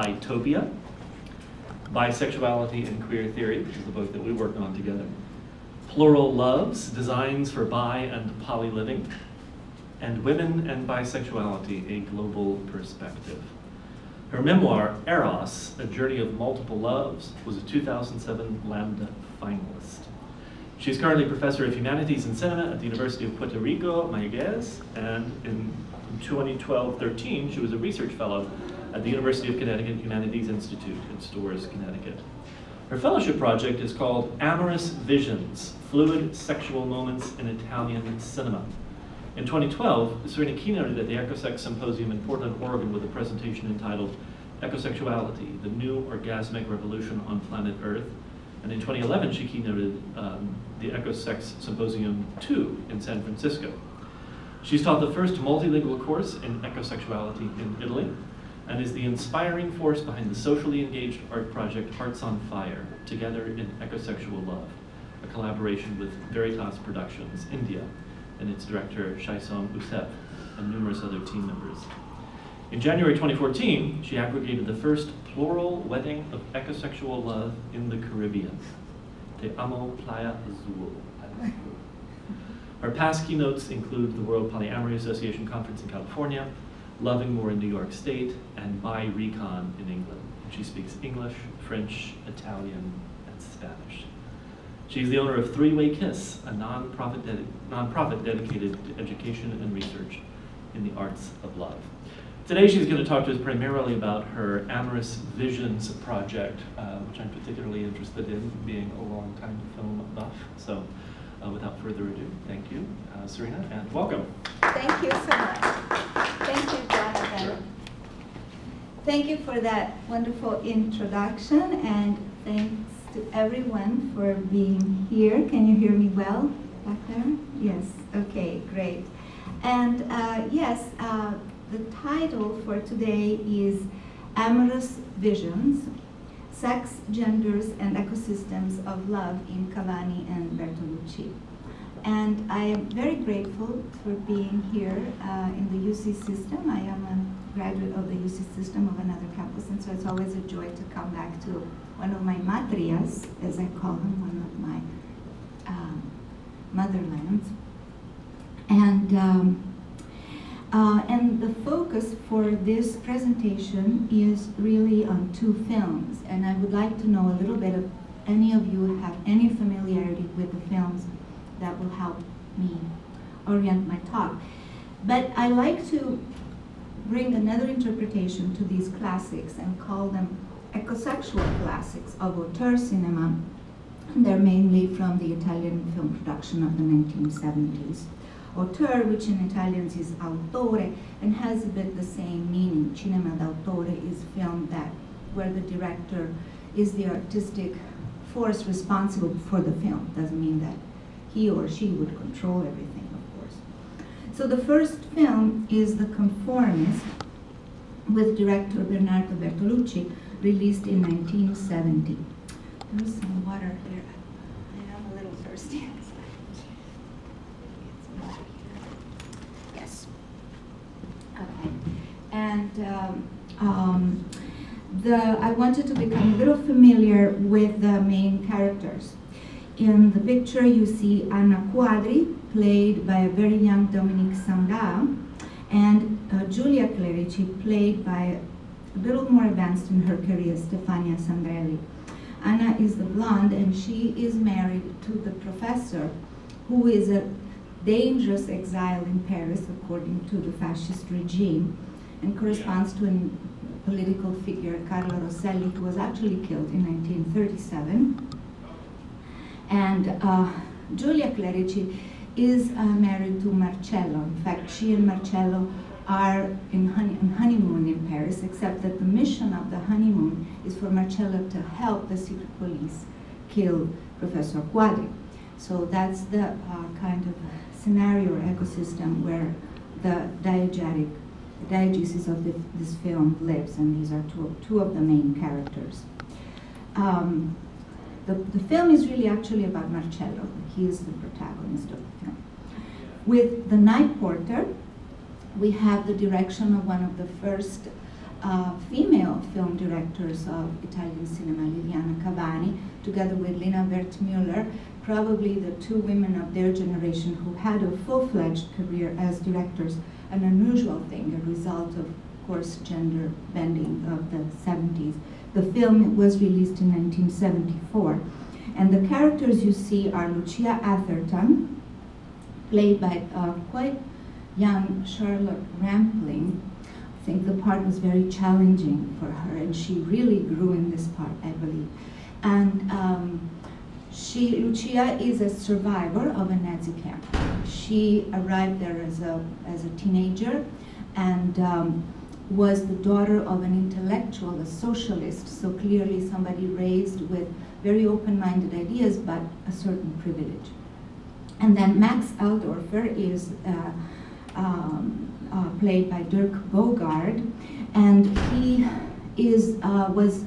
Utopia, Bisexuality and Queer Theory, which is the book that we worked on together, Plural Loves, Designs for Bi and Poly Living, and Women and Bisexuality, A Global Perspective. Her memoir, Eros, A Journey of Multiple Loves, was a 2007 Lambda finalist. She's currently Professor of Humanities and Cinema at the University of Puerto Rico, Mayagüez, and in 2012-13, she was a research fellow at the University of Connecticut Humanities Institute in Storrs, Connecticut. Her fellowship project is called Amorous Visions, Fluid Sexual Moments in Italian Cinema. In 2012, Serena keynoted at the EcoSex Symposium in Portland, Oregon with a presentation entitled Ecosexuality, the New Orgasmic Revolution on Planet Earth. And in 2011, she keynoted the EcoSex Symposium 2 in San Francisco. She's taught the first multilingual course in ecosexuality in Italy, and is the inspiring force behind the socially engaged art project Hearts on Fire, Together in Ecosexual Love, a collaboration with Veritas Productions, India, and its director, Shaisom Usep, and numerous other team members. In January 2014, she aggregated the first plural wedding of ecosexual love in the Caribbean, Te Amo Playa Azul. Her past keynotes include the World Polyamory Association Conference in California, Loving More in New York State, and Bi Recon in England. She speaks English, French, Italian, and Spanish. She's the owner of Three-Way Kiss, a nonprofit dedicated to education and research in the arts of love. Today she's going to talk to us primarily about her Amorous Visions project, which I'm particularly interested in, being a long-time film buff. So without further ado, thank you, Serena, and welcome. Thank you so much. Thank you, Jonathan. Sure. Thank you for that wonderful introduction, and thanks to everyone for being here. Can you hear me well back there? Yes, okay, great. And yes, the title for today is Amorous Visions, Sex, Genders, and Ecosystems of Love in Cavani and Bertolucci. And I am very grateful for being here in the UC system. I am a graduate of the UC system of another campus, and so it's always a joy to come back to one of my matrias, as I call them, one of my motherlands. And the focus for this presentation is really on two films, and I would like to know a little bit if any of you have any familiarity with the films that will help me orient my talk. But I like to bring another interpretation to these classics and call them ecosexual classics of auteur cinema. They're mainly from the Italian film production of the 1970s. Auteur, which in Italian is autore, and has a bit the same meaning. Cinema d'autore is film that where the director is the artistic force responsible for the film. Doesn't mean that he or she would control everything, of course. So the first film is The Conformist, with director Bernardo Bertolucci, released in 1970. There's some water here. I am a little thirsty. Yes. Okay. And I wanted to become a little familiar with the main characters. In the picture, you see Anna Quadri, played by a very young Dominique Sanda, and Giulia Clerici, played by a little more advanced in her career, Stefania Sandrelli. Anna is the blonde, and she is married to the professor, who is a dangerous exile in Paris, according to the fascist regime, and corresponds to a political figure, Carlo Rosselli, who was actually killed in 1937. And Giulia Clerici is married to Marcello. In fact, she and Marcello are on honeymoon in Paris, except that the mission of the honeymoon is for Marcello to help the secret police kill Professor Quadri. So that's the kind of scenario or ecosystem where the diegesis of this film lives, and these are two of the main characters. The film is really actually about Marcello. He is the protagonist of the film. With The Night Porter, we have the direction of one of the first female film directors of Italian cinema, Liliana Cavani, together with Lina Wertmüller, probably the two women of their generation who had a full-fledged career as directors, an unusual thing, a result of course, gender bending of the 70s. The film was released in 1974. And the characters you see are Lucia Atherton, played by quite young Charlotte Rampling. I think the part was very challenging for her, and she really grew in this part, I believe. And Lucia is a survivor of a Nazi camp. She arrived there as a teenager, and was the daughter of an intellectual, a socialist, so clearly somebody raised with very open-minded ideas, but a certain privilege. And then Max Eldorfer is played by Dirk Bogarde, and he was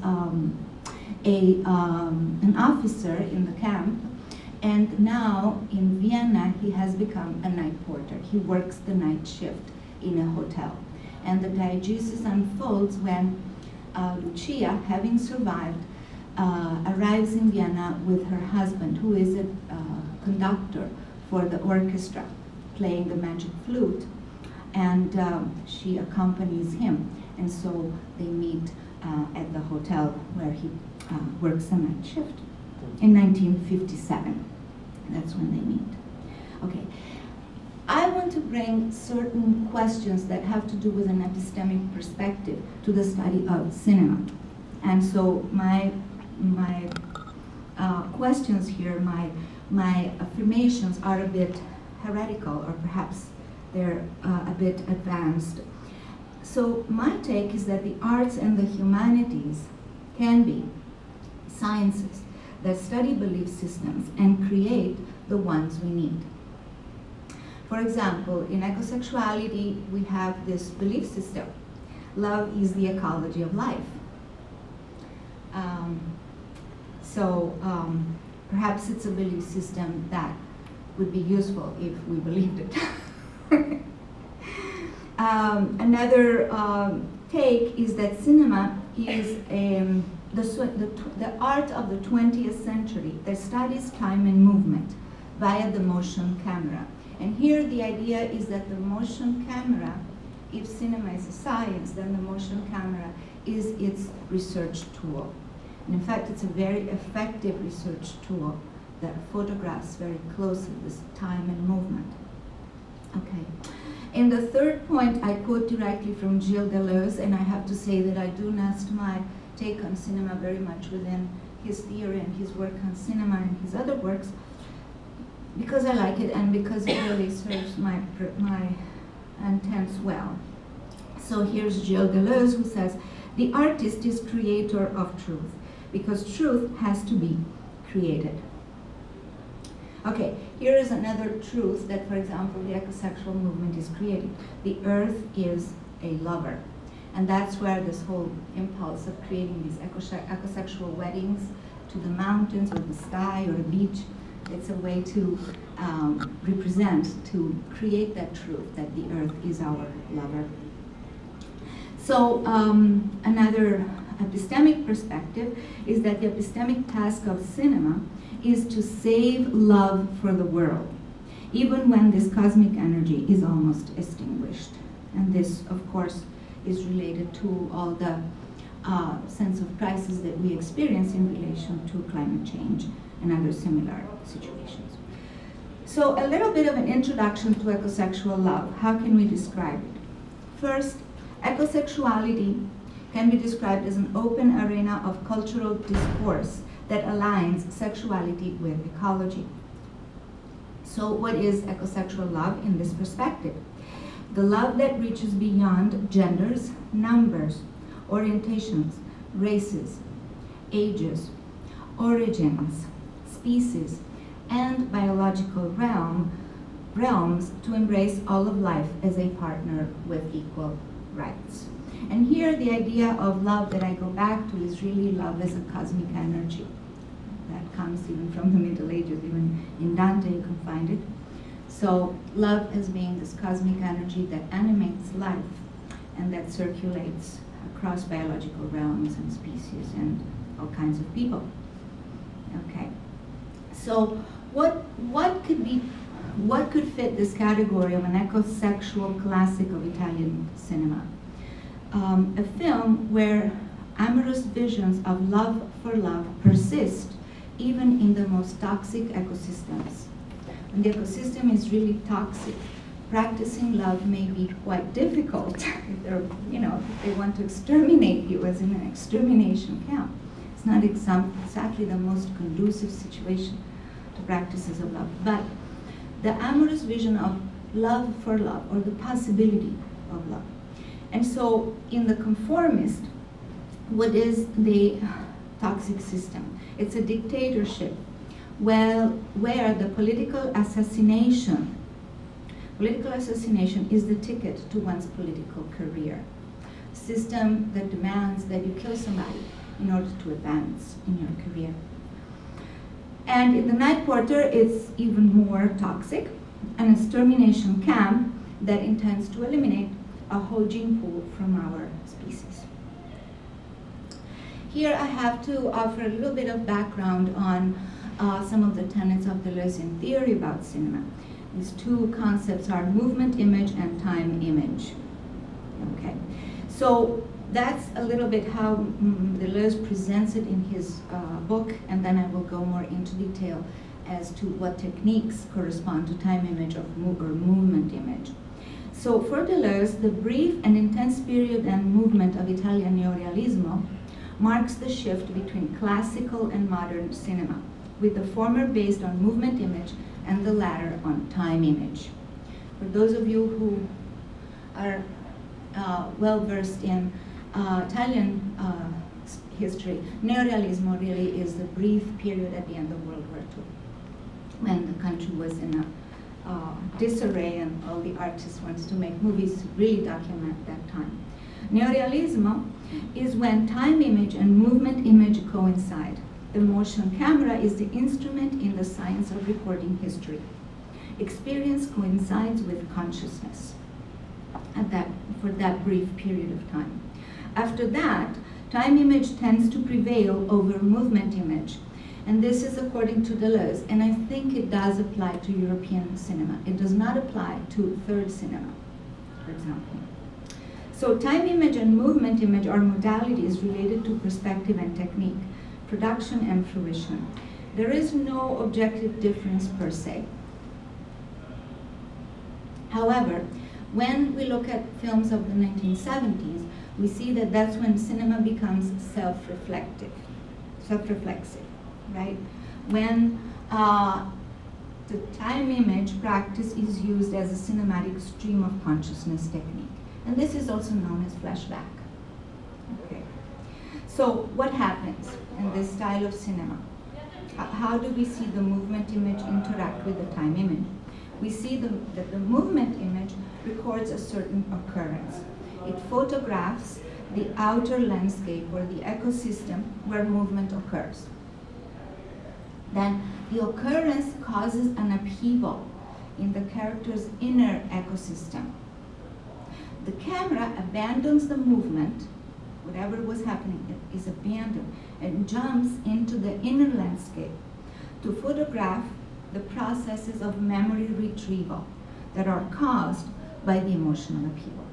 an officer in the camp, and now in Vienna he has become a night porter. He works the night shift in a hotel. And the diegesis unfolds when Lucia, having survived, arrives in Vienna with her husband, who is a conductor for the orchestra, playing the magic flute, and she accompanies him. And so they meet at the hotel where he works the night shift in 1957. That's when they meet. Okay. I want to bring certain questions that have to do with an epistemic perspective to the study of cinema. And so my questions here, my affirmations are a bit heretical, or perhaps they're a bit advanced. So my take is that the arts and the humanities can be sciences that study belief systems and create the ones we need. For example, in ecosexuality, we have this belief system. Love is the ecology of life. Perhaps it's a belief system that would be useful if we believed it. Another take is that cinema is the art of the 20th century that studies time and movement via the motion camera. And here the idea is that the motion camera, if cinema is a science, then the motion camera is its research tool. And in fact, it's a very effective research tool that photographs very closely this time and movement. Okay. In the third point, I quote directly from Gilles Deleuze, and I have to say that I do nest my take on cinema very much within his theory and his work on cinema and his other works, because I like it and because it really serves my intents well. So here's Gilles Deleuze, who says, the artist is creator of truth, because truth has to be created. Okay, here is another truth that, for example, the ecosexual movement is creating. The earth is a lover. And that's where this whole impulse of creating these ecosexual weddings to the mountains or the sky or the beach, it's a way to represent, to create that truth that the earth is our lover. So another epistemic perspective is that the epistemic task of cinema is to save love for the world, even when this cosmic energy is almost extinguished. And this, of course, is related to all the sense of crisis that we experience in relation to climate change and other similar situations. So a little bit of an introduction to ecosexual love. How can we describe it? First, ecosexuality can be described as an open arena of cultural discourse that aligns sexuality with ecology. So what is ecosexual love in this perspective? The love that reaches beyond genders, numbers, orientations, races, ages, origins, species, and biological realms to embrace all of life as a partner with equal rights. And here the idea of love that I go back to is really love as a cosmic energy. That comes even from the Middle Ages, even in Dante you can find it. So love as being this cosmic energy that animates life and that circulates across biological realms and species and all kinds of people. Okay, so what could fit this category of an ecosexual classic of Italian cinema? A film where amorous visions of love for love persist even in the most toxic ecosystems. When the ecosystem is really toxic, practicing love may be quite difficult if they're, if they want to exterminate you, as in an extermination camp. It's not exactly the most conducive situation to practices of love. But the amorous vision of love for love, or the possibility of love. And so in the Conformist, what is the toxic system? It's a dictatorship where the political assassination is the ticket to one's political career. A system that demands that you kill somebody in order to advance in your career. And in the Night Porter, it's even more toxic, an extermination camp that intends to eliminate a whole gene pool from our species. Here I have to offer a little bit of background on some of the tenets of Deleuzean theory about cinema. These two concepts are movement image and time image. Okay, so that's a little bit how Deleuze presents it in his book, and then I will go more into detail as to what techniques correspond to time image or movement image. So for Deleuze, the brief and intense period and movement of Italian Neorealism marks the shift between classical and modern cinema, with the former based on movement image and the latter on time image. For those of you who are well-versed in Italian history, Neorealism really is the brief period at the end of World War II, when the country was in a disarray and all the artists wanted to make movies to really document that time. Neorealism is when time image and movement image coincide. The motion camera is the instrument in the science of recording history. Experience coincides with consciousness for that brief period of time. After that, time image tends to prevail over movement image. And this is according to Deleuze, and I think it does apply to European cinema. It does not apply to third cinema, for example. So time image and movement image are modalities related to perspective and technique, production and fruition. There is no objective difference per se. However, when we look at films of the 1970s, we see that that's when cinema becomes self-reflexive, right? When the time image practice is used as a cinematic stream of consciousness technique. And this is also known as flashback. Okay. So what happens in this style of cinema? How do we see the movement image interact with the time image? We see that the movement image records a certain occurrence. It photographs the outer landscape or the ecosystem where movement occurs. Then the occurrence causes an upheaval in the character's inner ecosystem. The camera abandons the movement, whatever was happening is abandoned, and jumps into the inner landscape to photograph the processes of memory retrieval that are caused by the emotional upheaval.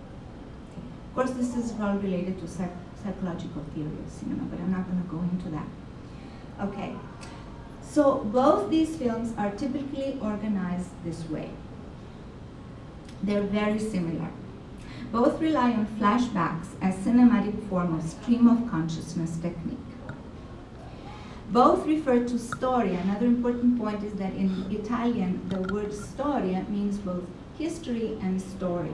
Of course, this is well related to psychological theory of cinema, but I'm not going to go into that. Okay, so both these films are typically organized this way. They're very similar. Both rely on flashbacks as cinematic form of stream of consciousness technique. Both refer to storia. Another important point is that in Italian, the word storia means both history and story.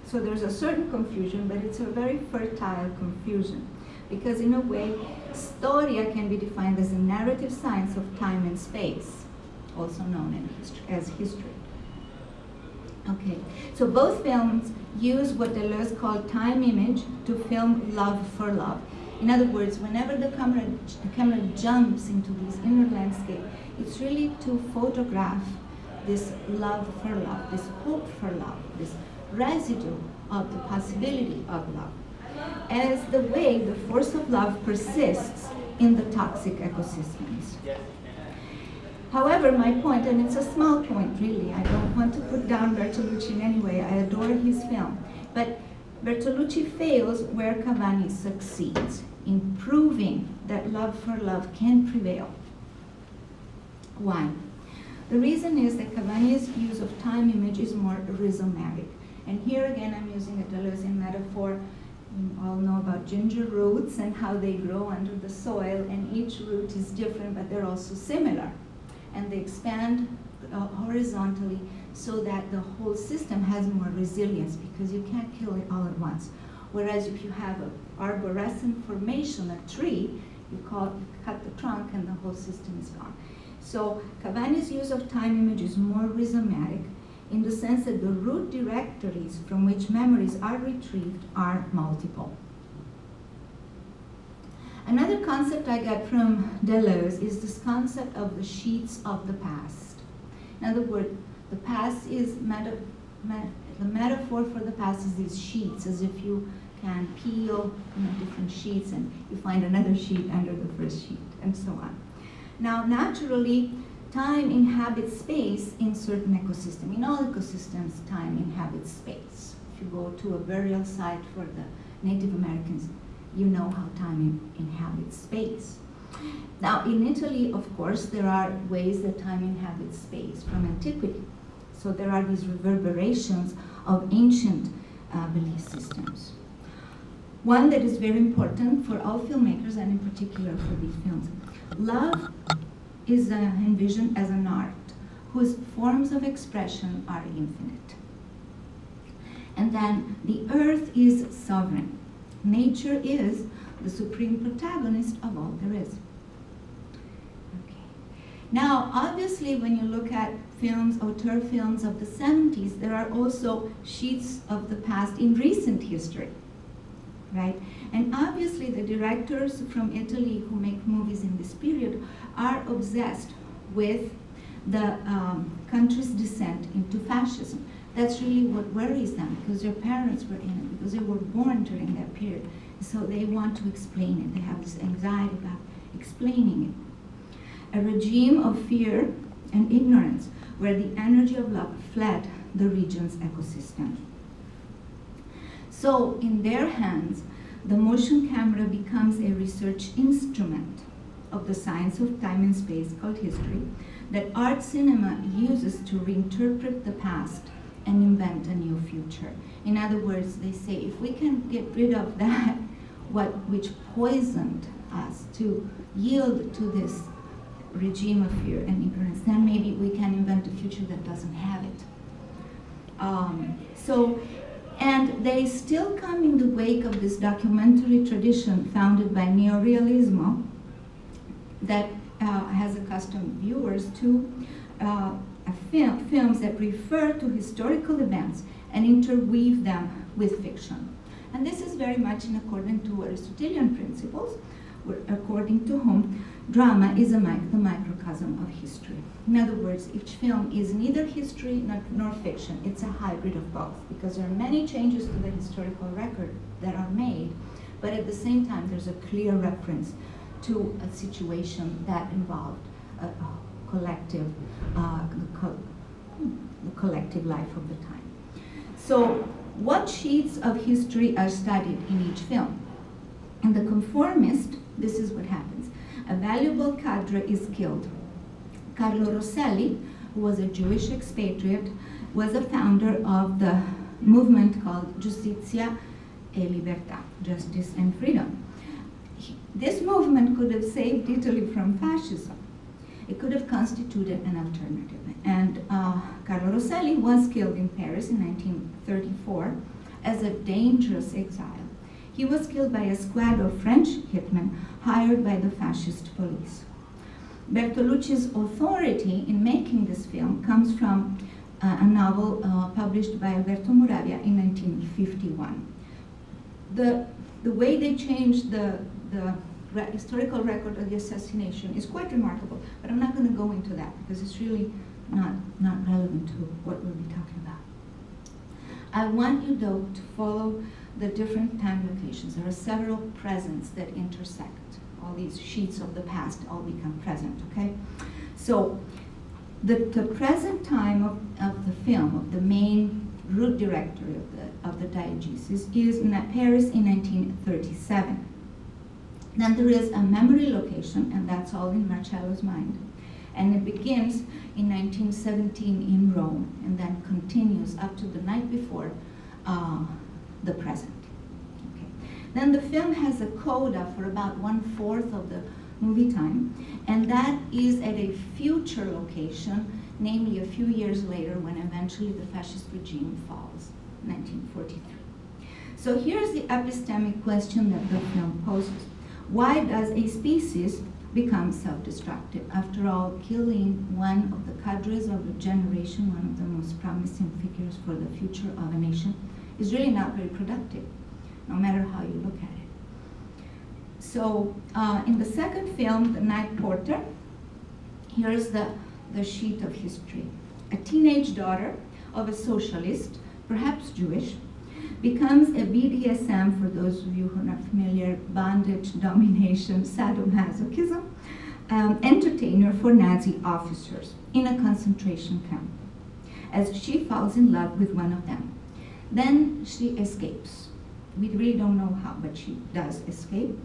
So there's a certain confusion, but it's a very fertile confusion, because in a way, storia can be defined as a narrative science of time and space, also known as history. Okay, so both films use what Deleuze called time image to film love for love. In other words, whenever the camera jumps into this inner landscape, it's really to photograph this love for love, this hope for love, this residue of the possibility of love. as the way the force of love persists in the toxic ecosystems. However, my point, and it's a small point really, I don't want to put down Bertolucci in any way, I adore his film, but Bertolucci fails where Cavani succeeds, in proving that love for love can prevail. Why? The reason is that Cavani's use of time image is more rhizomatic. And here again I'm using a Deleuzean metaphor. You all know about ginger roots and how they grow under the soil, and each root is different, but they're also similar. And they expand horizontally so that the whole system has more resilience, because you can't kill it all at once. Whereas if you have an arborescent formation, a tree, you cut the trunk and the whole system is gone. So Cavani's use of time image is more rhizomatic in the sense that the root directories from which memories are retrieved are multiple. Another concept I got from Deleuze is this concept of the sheets of the past. In other words, the past is, the metaphor for the past is these sheets, as if you can peel different sheets and you find another sheet under the first sheet, and so on. Now, naturally, time inhabits space in certain ecosystems. In all ecosystems, time inhabits space. If you go to a burial site for the Native Americans, you know how time inhabits space. Now, in Italy, of course, there are ways that time inhabits space from antiquity. So there are these reverberations of ancient belief systems. One that is very important for all filmmakers, and in particular for these films. Love is envisioned as an art whose forms of expression are infinite. And then the earth is sovereign. Nature is the supreme protagonist of all there is. Okay. Now, obviously, when you look at films, auteur films of the 70s, there are also sheets of the past in recent history, right? And obviously, the directors from Italy who make movies in this period are obsessed with the country's descent into fascism. That's really what worries them, because their parents were in it, because they were born during that period. So they want to explain it. They have this anxiety about explaining it. A regime of fear and ignorance, where the energy of love fled the region's ecosystem. So in their hands, the motion camera becomes a research instrument of the science of time and space called history that art cinema uses to reinterpret the past and invent a new future. In other words, they say, if we can get rid of that, which poisoned us to yield to this regime of fear and ignorance, then maybe we can invent a future that doesn't have it. And they still come in the wake of this documentary tradition founded by Neorealism that has accustomed viewers to films that refer to historical events and interweave them with fiction. And this is very much in accordance to Aristotelian principles, according to whom drama is the microcosm of history. In other words, each film is neither history nor fiction. It's a hybrid of both, because there are many changes to the historical record that are made, but at the same time there's a clear reference to a situation that involved a collective, the collective life of the time. So what sheets of history are studied in each film? In The Conformist, this is what happens. A valuable cadre is killed. Carlo Rosselli, who was a Jewish expatriate, was a founder of the movement called Giustizia e Libertà, Justice and Freedom. This movement could have saved Italy from fascism. It could have constituted an alternative. And Carlo Rosselli was killed in Paris in 1934 as a dangerous exile. He was killed by a squad of French hitmen hired by the fascist police. Bertolucci's authority in making this film comes from a novel published by Alberto Moravia in 1951. The way they changed the historical record of the assassination is quite remarkable, but I'm not going to go into that because it's really not relevant to what we'll be talking about. I want you, though, to follow the different time locations. There are several presents that intersect. All these sheets of the past all become present, okay? So the present time of the film, of the main root directory of the diegesis, is in Paris in 1937. Then there is a memory location, and that's all in Marcello's mind. And it begins in 1917 in Rome, and then continues up to the night before the present. Okay. Then the film has a coda for about 1/4 of the movie time, and that is at a future location, namely a few years later when eventually the fascist regime falls, 1943. So here's the epistemic question that the film poses. Why does a species become self-destructive? After all, killing one of the cadres of a generation, one of the most promising figures for the future of a nation, is really not very productive, no matter how you look at it. So in the second film, The Night Porter, here's the sheet of history. A teenage daughter of a socialist, perhaps Jewish, becomes a BDSM, for those of you who are not familiar, bondage, domination, sadomasochism, entertainer for Nazi officers in a concentration camp, as she falls in love with one of them. Then she escapes. We really don't know how, but she does escape.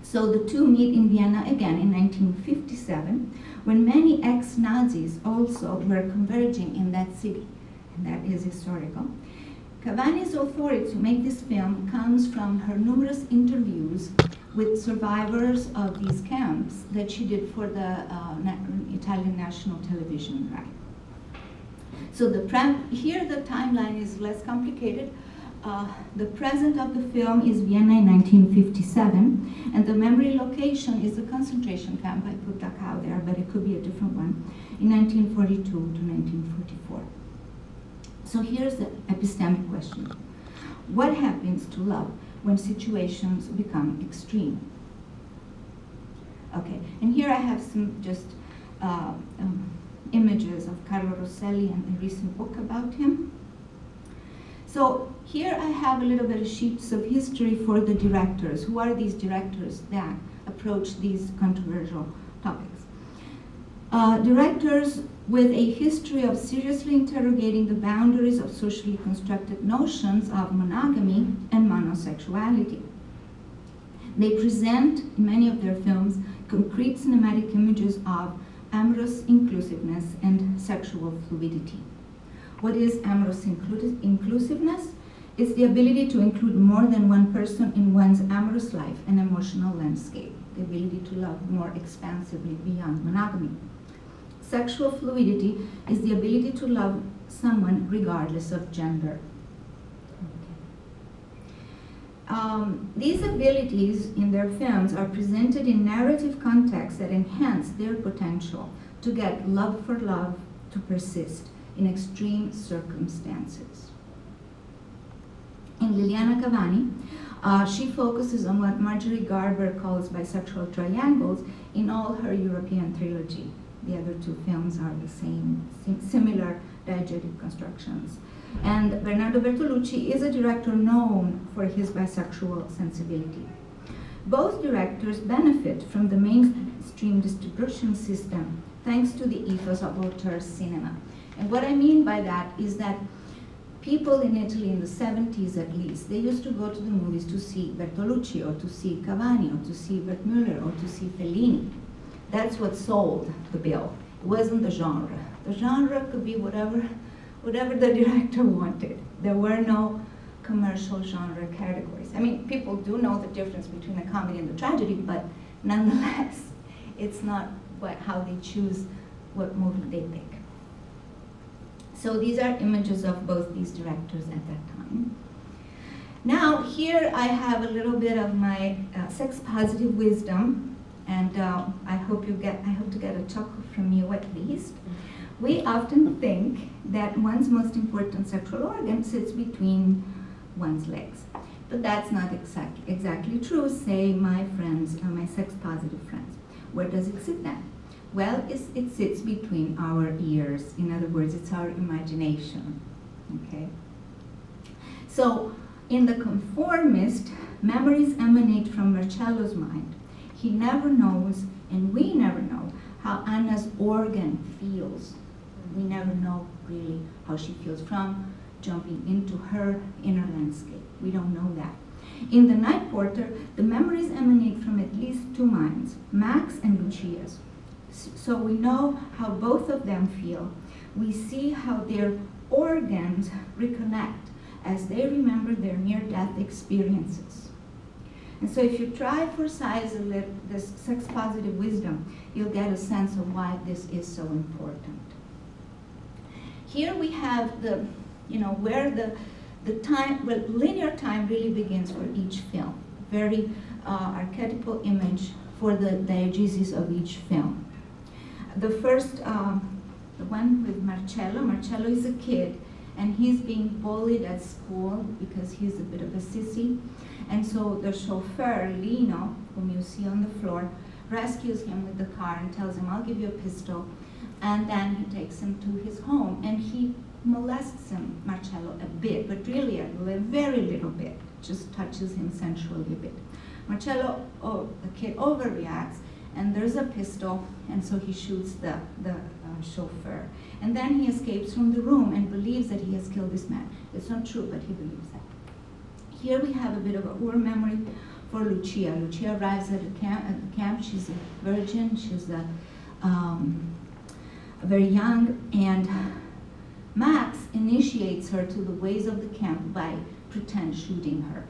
So the two meet in Vienna again in 1957, when many ex-Nazis also were converging in that city, and that is historical. Cavani's authority to make this film comes from her numerous interviews with survivors of these camps that she did for the Italian national television, right? So here the timeline is less complicated. The present of the film is Vienna in 1957, and the memory location is a concentration camp. I put Dachau there, but it could be a different one, in 1942 to 1944. So here's the epistemic question. What happens to love when situations become extreme? Okay, and here I have some just images of Carlo Rosselli and a recent book about him. So here I have a little bit of sheets of history for the directors. Who are these directors that approach these controversial topics? Directors with a history of seriously interrogating the boundaries of socially constructed notions of monogamy and monosexuality. They present, in many of their films, concrete cinematic images of amorous inclusiveness and sexual fluidity. What is amorous inclusiveness? It's the ability to include more than one person in one's amorous life and emotional landscape, the ability to love more expansively beyond monogamy. Sexual fluidity is the ability to love someone regardless of gender. These abilities in their films are presented in narrative contexts that enhance their potential to get love for love to persist in extreme circumstances. In Liliana Cavani, she focuses on what Marjorie Garber calls bisexual triangles in all her European trilogy. The other two films are the same, similar diegetic constructions. And Bernardo Bertolucci is a director known for his bisexual sensibility. Both directors benefit from the mainstream distribution system thanks to the ethos of auteur cinema. And what I mean by that is that people in Italy in the 70s at least, they used to go to the movies to see Bertolucci or to see Cavani or to see Bert Müller or to see Fellini. That's what sold the bill. It wasn't the genre. The genre could be whatever the director wanted. There were no commercial genre categories. I mean, people do know the difference between a comedy and a tragedy, but nonetheless, it's not how they choose what movie they pick. So these are images of both these directors at that time. Now, here I have a little bit of my sex-positive wisdom, and I hope to get a chuckle from you at least. We often think that one's most important sexual organ sits between one's legs. But that's not exactly true, say my friends, my sex-positive friends. Where does it sit then? Well, it sits between our ears. In other words, it's our imagination, okay? So In The Conformist, memories emanate from Marcello's mind. He never knows, and we never know, how Anna's organ feels. We never know really how she feels from jumping into her inner landscape. We don't know that. In The Night Porter, the memories emanate from at least two minds, Max and Lucia's. So we know how both of them feel. We see how their organs reconnect as they remember their near-death experiences. And so if you try for size a little, this sex-positive wisdom, you'll get a sense of why this is so important. Here we have the, where the time, well, linear time really begins for each film. Very archetypal image for the diegesis of each film. The first, the one with Marcello. Marcello is a kid, and he's being bullied at school because he's a bit of a sissy. And so the chauffeur, Lino, whom you see on the floor, rescues him with the car and tells him, I'll give you a pistol. And then he takes him to his home, and he molests him, Marcello, a bit, but really a very little bit, just touches him sensually a bit. Marcello, the kid, overreacts, and there's a pistol, and so he shoots the chauffeur. And then he escapes from the room and believes that he has killed this man. It's not true, but he believes that. Here we have a bit of a memory for Lucia. Lucia arrives at the camp. She's a virgin. She's very young, and Max initiates her to the ways of the camp by pretend shooting her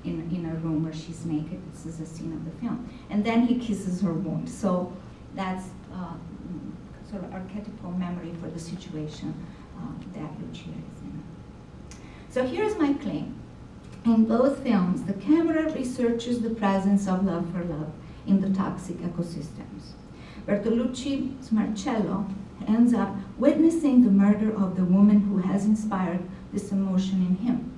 in a room where she's naked. This is a scene of the film. And then he kisses her wound. So that's sort of archetypal memory for the situation that Lucia is in. So here's my claim. In both films, the camera researches the presence of love for love in the toxic ecosystems. Bertolucci's Marcello ends up witnessing the murder of the woman who has inspired this emotion in him.